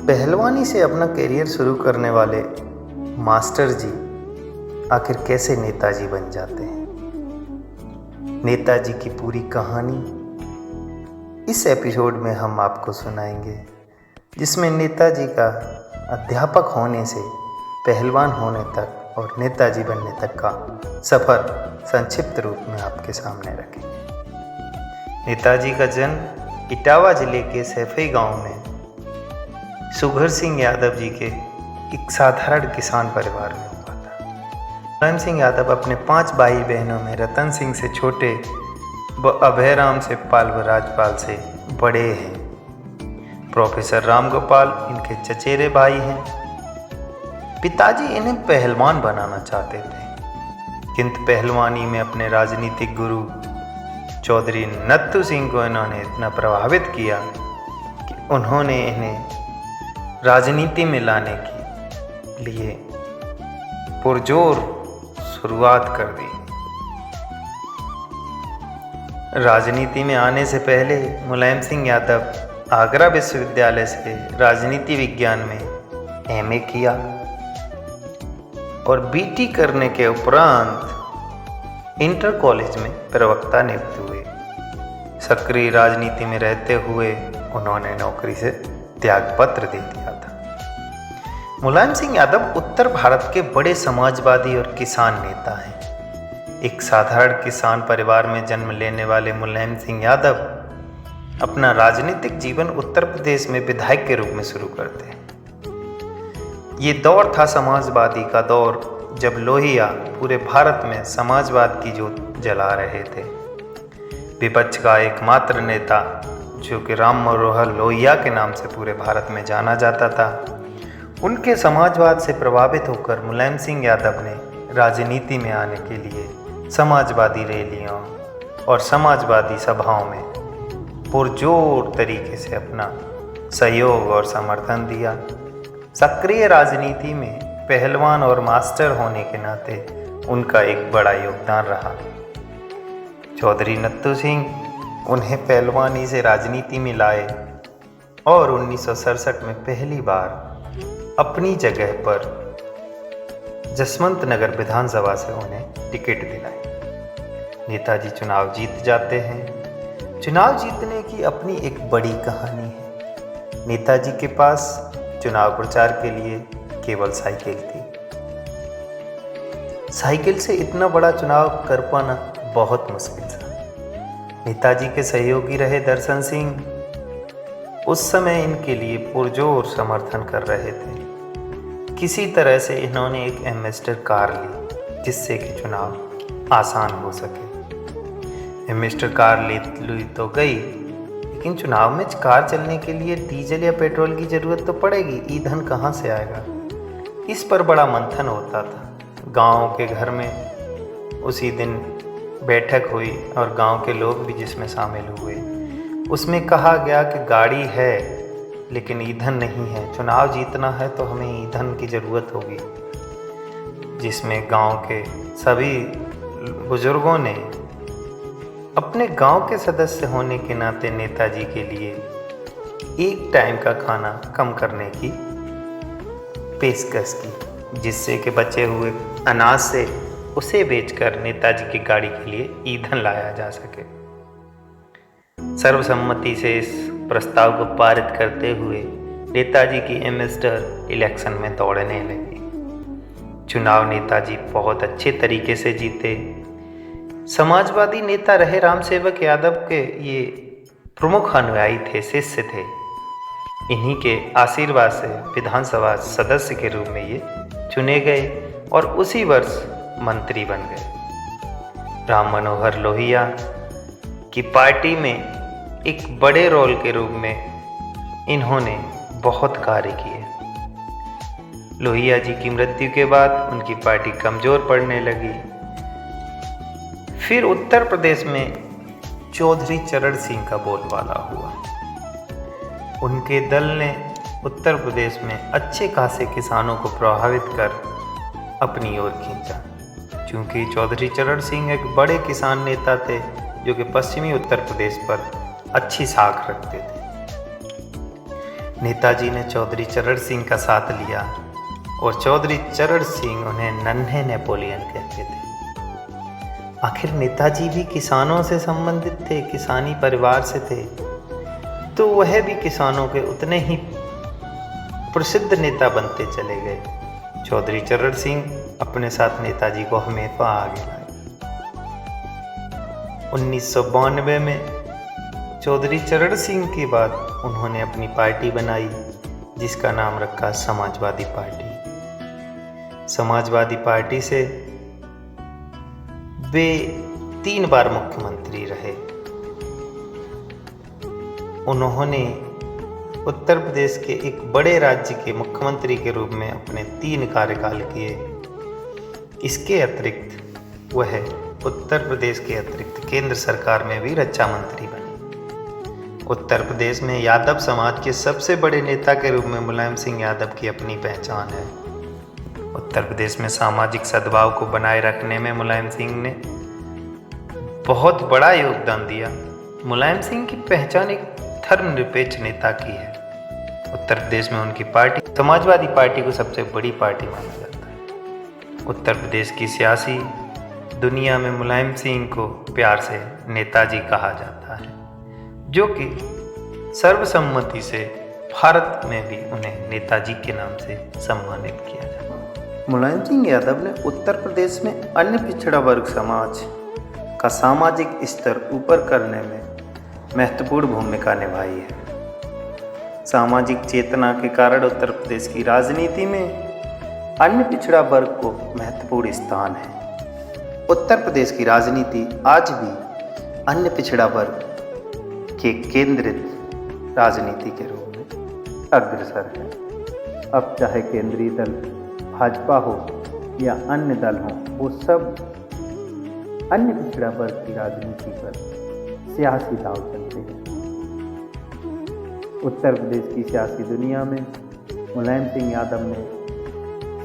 पहलवानी से अपना करियर शुरू करने वाले मास्टर जी आखिर कैसे नेताजी बन जाते हैं। नेताजी की पूरी कहानी इस एपिसोड में हम आपको सुनाएंगे, जिसमें नेताजी का अध्यापक होने से पहलवान होने तक और नेताजी बनने तक का सफ़र संक्षिप्त रूप में आपके सामने रखेंगे। नेताजी का जन्म इटावा जिले के सैफई गांव में सुघर सिंह यादव जी के एक साधारण किसान परिवार में हुआ था। मुलायम सिंह यादव अपने 5 भाई बहनों में रतन सिंह से छोटे व अभयराम से पाल व राजपाल से बड़े हैं। प्रोफेसर राम गोपाल इनके चचेरे भाई हैं। पिताजी इन्हें पहलवान बनाना चाहते थे, किंतु पहलवानी में अपने राजनीतिक गुरु चौधरी नत्थू सिंह को इन्होंने इतना प्रभावित किया कि उन्होंने इन्हें राजनीति में लाने के लिए पुरजोर शुरुआत कर दी। राजनीति में आने से पहले मुलायम सिंह यादव आगरा विश्वविद्यालय से राजनीति विज्ञान में एमए किया और बीटी करने के उपरांत इंटर कॉलेज में प्रवक्ता नियुक्त हुए। सक्रिय राजनीति में रहते हुए उन्होंने नौकरी से त्यागपत्र दे दिया था। मुलायम सिंह यादव उत्तर भारत के बड़े समाजवादी और किसान नेता हैं। एक साधारण किसान परिवार में जन्म लेने वाले मुलायम सिंह यादव अपना राजनीतिक जीवन उत्तर प्रदेश में विधायक के रूप में शुरू करते हैं। ये दौर था समाजवादी का दौर, जब लोहिया पूरे भारत में समाजवाद की जोत जला रहे थे। विपक्ष का एकमात्र नेता, जो कि राम मनोहर लोहिया के नाम से पूरे भारत में जाना जाता था, उनके समाजवाद से प्रभावित होकर मुलायम सिंह यादव ने राजनीति में आने के लिए समाजवादी रैलियों और समाजवादी सभाओं में पुरजोर तरीके से अपना सहयोग और समर्थन दिया। सक्रिय राजनीति में पहलवान और मास्टर होने के नाते उनका एक बड़ा योगदान रहा। चौधरी नत्थू सिंह उन्हें पहलवानी से राजनीति में लाए और 1967 में पहली बार अपनी जगह पर जसवंत नगर विधानसभा से उन्हें टिकट दिलाई। नेताजी चुनाव जीत जाते हैं। चुनाव जीतने की अपनी एक बड़ी कहानी है। नेताजी के पास चुनाव प्रचार के लिए केवल साइकिल थी। साइकिल से इतना बड़ा चुनाव कर पाना बहुत मुश्किल था। नेताजी के सहयोगी रहे दर्शन सिंह उस समय इनके लिए पुरजोर समर्थन कर रहे थे। किसी तरह से इन्होंने एक एम्बेसडर कार ली, जिससे कि चुनाव आसान हो सके। एम्बेसडर कार ली तो गई, लेकिन चुनाव में कार चलने के लिए डीजल या पेट्रोल की ज़रूरत तो पड़ेगी, ईंधन कहाँ से आएगा। इस पर बड़ा मंथन होता था। गांव के घर में उसी दिन बैठक हुई और गांव के लोग भी जिसमें शामिल हुए। उसमें कहा गया कि गाड़ी है लेकिन ईंधन नहीं है, चुनाव जीतना है तो हमें ईंधन की ज़रूरत होगी। जिसमें गांव के सभी बुजुर्गों ने अपने गांव के सदस्य होने के नाते नेताजी के लिए एक टाइम का खाना कम करने की पेशकश की, जिससे कि बचे हुए अनाज से उसे बेचकर नेताजी की गाड़ी के लिए ईंधन लाया जा सके। सर्वसम्मति से इस प्रस्ताव को पारित करते हुए नेताजी की एम्बेसडर इलेक्शन में दौड़ने लगी। चुनाव नेताजी बहुत अच्छे तरीके से जीते। समाजवादी नेता रहे रामसेवक यादव के ये प्रमुख अनुयायी थे, शिष्य थे। इन्हीं के आशीर्वाद से विधानसभा सदस्य के रूप में ये चुने गए और उसी वर्ष मंत्री बन गए। राम मनोहर लोहिया की पार्टी में एक बड़े रोल के रूप में इन्होंने बहुत कार्य किए। लोहिया जी की मृत्यु के बाद उनकी पार्टी कमज़ोर पड़ने लगी। फिर उत्तर प्रदेश में चौधरी चरण सिंह का बोलबाला हुआ। उनके दल ने उत्तर प्रदेश में अच्छे खासे किसानों को प्रभावित कर अपनी ओर खींचा। क्योंकि चौधरी चरण सिंह एक बड़े किसान नेता थे, जो कि पश्चिमी उत्तर प्रदेश पर अच्छी साख रखते थे। नेताजी ने चौधरी चरण सिंह का साथ लिया और चौधरी चरण सिंह उन्हें नन्हे नेपोलियन कहते थे। आखिर नेताजी भी किसानों से संबंधित थे, किसानी परिवार से थे, तो वह भी किसानों के उतने ही प्रसिद्ध नेता बनते चले गए। चौधरी चरण सिंह अपने साथ नेताजी को हमेशा आगे लाए। 1992 में चौधरी चरण सिंह के बाद उन्होंने अपनी पार्टी बनाई, जिसका नाम रखा समाजवादी पार्टी। समाजवादी पार्टी से वे 3 बार मुख्यमंत्री रहे। उन्होंने उत्तर प्रदेश के एक बड़े राज्य के मुख्यमंत्री के रूप में अपने 3 कार्यकाल किए। इसके अतिरिक्त वह उत्तर प्रदेश के अतिरिक्त केंद्र सरकार में भी रक्षा मंत्री बने। उत्तर प्रदेश में यादव समाज के सबसे बड़े नेता के रूप में मुलायम सिंह यादव की अपनी पहचान है। उत्तर प्रदेश में सामाजिक सद्भाव को बनाए रखने में मुलायम सिंह ने बहुत बड़ा योगदान दिया। मुलायम सिंह की पहचान एक धर्मनिरपेक्ष नेता की है। उत्तर प्रदेश में उनकी पार्टी समाजवादी पार्टी को सबसे बड़ी पार्टी माना जाता है। उत्तर प्रदेश की सियासी दुनिया में मुलायम सिंह को प्यार से नेताजी कहा जाता है, जो कि सर्वसम्मति से भारत में भी उन्हें नेताजी के नाम से सम्मानित किया जाता है। मुलायम सिंह यादव ने उत्तर प्रदेश में अन्य पिछड़ा वर्ग समाज का सामाजिक स्तर ऊपर करने में महत्वपूर्ण भूमिका निभाई है। सामाजिक चेतना के कारण उत्तर प्रदेश की राजनीति में अन्य पिछड़ा वर्ग को महत्वपूर्ण स्थान है। उत्तर प्रदेश की राजनीति आज भी अन्य पिछड़ा वर्ग के केंद्रित राजनीति के रूप में अग्रसर है। अब चाहे केंद्रीय दल भाजपा हो या अन्य दल हो, वो सब अन्य पिछड़ा वर्ग की राजनीति पर सियासी दांव चलते हैं। उत्तर प्रदेश की सियासी दुनिया में मुलायम सिंह यादव ने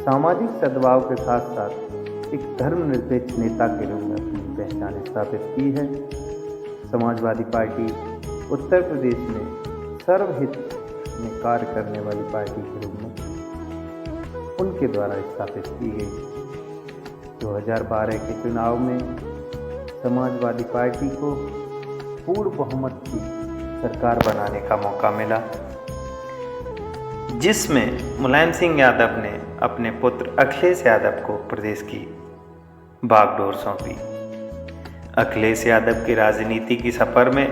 सामाजिक सद्भाव के साथ साथ एक धर्मनिरपेक्ष नेता के रूप में अपनी पहचान स्थापित की है। समाजवादी पार्टी उत्तर प्रदेश में सर्वहित में कार्य करने वाली पार्टी के रूप में उनके द्वारा स्थापित की गई। 2012 के चुनाव में समाजवादी पार्टी को पूर्ण बहुमत की सरकार बनाने का मौका मिला, जिसमें मुलायम सिंह यादव ने अपने पुत्र अखिलेश यादव को प्रदेश की बागडोर सौंपी। अखिलेश यादव की राजनीति की सफर में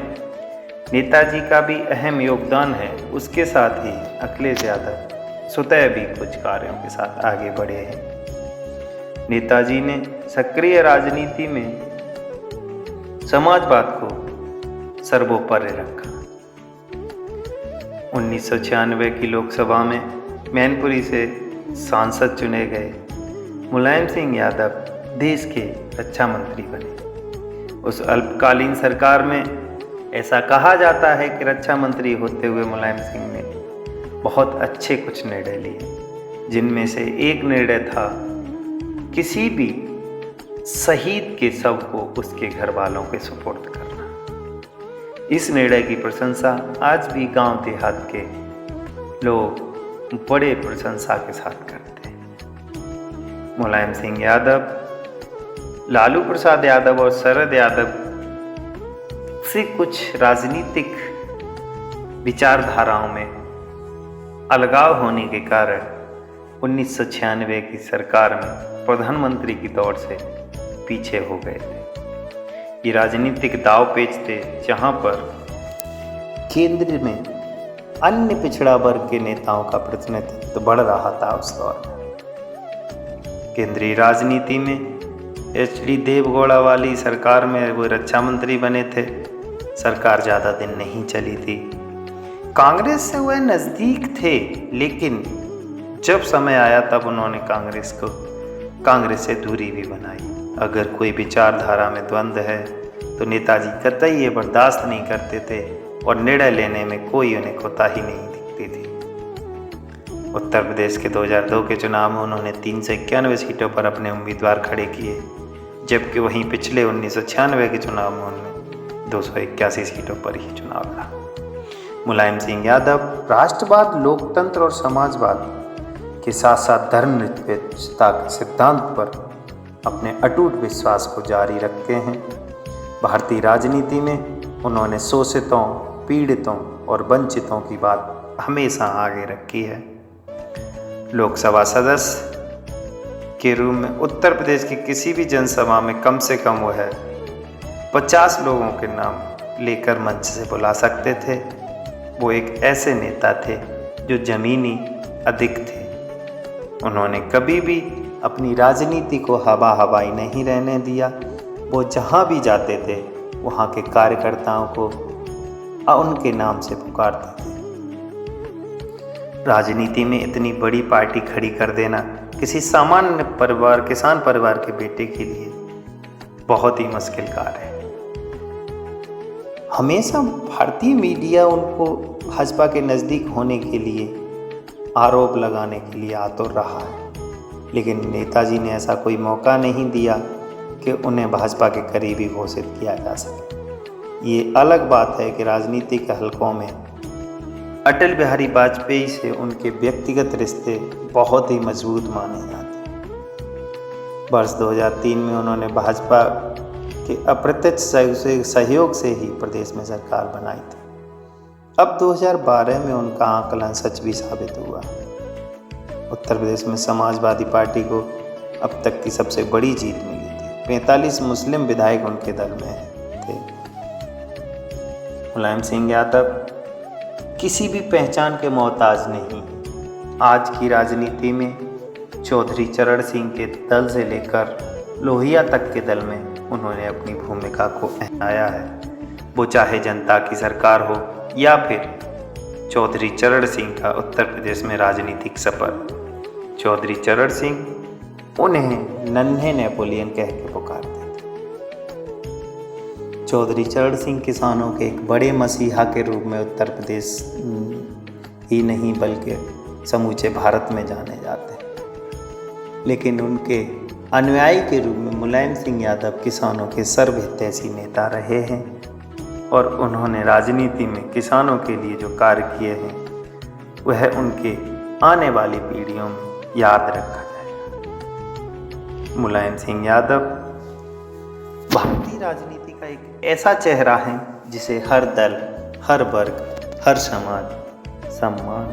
नेताजी का भी अहम योगदान है। उसके साथ ही अखिलेश यादव स्वतः भी कुछ कार्यों के साथ आगे बढ़े हैं। नेताजी ने सक्रिय राजनीति में समाजवाद को सर्वोपरि रखा। 1996 की लोकसभा में मैनपुरी से सांसद चुने गए मुलायम सिंह यादव देश के रक्षा मंत्री बने। उस अल्पकालीन सरकार में ऐसा कहा जाता है कि रक्षा मंत्री होते हुए मुलायम सिंह ने बहुत अच्छे कुछ निर्णय लिए, जिनमें से एक निर्णय था किसी भी शहीद के शव को उसके घर वालों के सुपुर्द करना। इस निर्णय की प्रशंसा आज भी गांव देहात के लोग बड़े प्रशंसा के साथ करते हैं। मुलायम सिंह यादव लालू प्रसाद यादव और शरद यादव से कुछ राजनीतिक विचारधाराओं में अलगाव होने के कारण 1996 की सरकार में प्रधानमंत्री की दौड़ से पीछे हो गए थे। ये राजनीतिक दाव पेच थे, जहां पर केंद्र में अन्य पिछड़ा वर्ग के नेताओं का प्रतिनिधित्व बढ़ रहा था। उस दौर में केंद्रीय राजनीति में HD देवगौड़ा वाली सरकार में वो रक्षा मंत्री बने थे। सरकार ज़्यादा दिन नहीं चली थी। कांग्रेस से वह नज़दीक थे, लेकिन जब समय आया तब उन्होंने कांग्रेस से दूरी भी बनाई। अगर कोई विचारधारा में द्वंद्व है तो नेताजी कतई ये बर्दाश्त नहीं करते थे और निर्णय लेने में कोई उन्हें कोताही नहीं दिखती थी। उत्तर प्रदेश के 2002 के चुनाव में उन्होंने 391 सीटों पर अपने उम्मीदवार खड़े किए, जबकि वहीं पिछले 1996 के चुनाव में उन्होंने 281 सीटों पर ही चुनाव लड़ा। मुलायम सिंह यादव राष्ट्रवाद, लोकतंत्र और समाजवाद के साथ साथ धर्मनिरपेक्षता के सिद्धांत पर अपने अटूट विश्वास को जारी रखते हैं। भारतीय राजनीति में उन्होंने शोषितों, पीड़ितों और वंचितों की बात हमेशा आगे रखी है। लोकसभा सदस्य के रूप में उत्तर प्रदेश की किसी भी जनसभा में कम से कम वह 50 लोगों के नाम लेकर मंच से बुला सकते थे। वो एक ऐसे नेता थे जो जमीनी अधिक थे। उन्होंने कभी भी अपनी राजनीति को हवा हवाई नहीं रहने दिया। वो जहाँ भी जाते थे वहाँ के कार्यकर्ताओं को उनके नाम से पुकारते थे। राजनीति में इतनी बड़ी पार्टी खड़ी कर देना किसी सामान्य परिवार, किसान परिवार के बेटे के लिए बहुत ही मुश्किल कार्य है। हमेशा भारतीय मीडिया उनको भाजपा के नज़दीक होने के लिए, आरोप लगाने के लिए आतुर रहा है, लेकिन नेताजी ने ऐसा कोई मौका नहीं दिया कि उन्हें भाजपा के करीबी घोषित किया जा सके। ये अलग बात है कि राजनीतिक हलकों में अटल बिहारी वाजपेयी से उनके व्यक्तिगत रिश्ते बहुत ही मजबूत माने जाते हैं। वर्ष 2003 में उन्होंने भाजपा के अप्रत्यक्ष सहयोग से ही प्रदेश में सरकार बनाई थी। अब 2012 में उनका आकलन सच भी साबित हुआ। उत्तर प्रदेश में समाजवादी पार्टी को अब तक की सबसे बड़ी जीत मिली थी। 45 मुस्लिम विधायक उनके दल में थे। मुलायम सिंह यादव किसी भी पहचान के मोहताज नहीं। आज की राजनीति में चौधरी चरण सिंह के दल से लेकर लोहिया तक के दल में उन्होंने अपनी भूमिका को अपनाया है। वो चाहे जनता की सरकार हो या फिर चौधरी चरण सिंह का उत्तर प्रदेश में राजनीतिक सफर। चौधरी चरण सिंह उन्हें नन्हे नेपोलियन कह के पुकारते थे। चौधरी चरण सिंह किसानों के एक बड़े मसीहा के रूप में उत्तर प्रदेश ही नहीं बल्कि समूचे भारत में जाने जाते हैं। लेकिन उनके अनुयायी के रूप में मुलायम सिंह यादव किसानों के सर्वहितैषी नेता रहे हैं और उन्होंने राजनीति में किसानों के लिए जो कार्य किए हैं वह उनके आने वाली पीढ़ियों में याद रखा जाएगा। मुलायम सिंह यादव भारतीय राजनीति का एक ऐसा चेहरा है जिसे हर दल, हर वर्ग, हर समाज सम्मान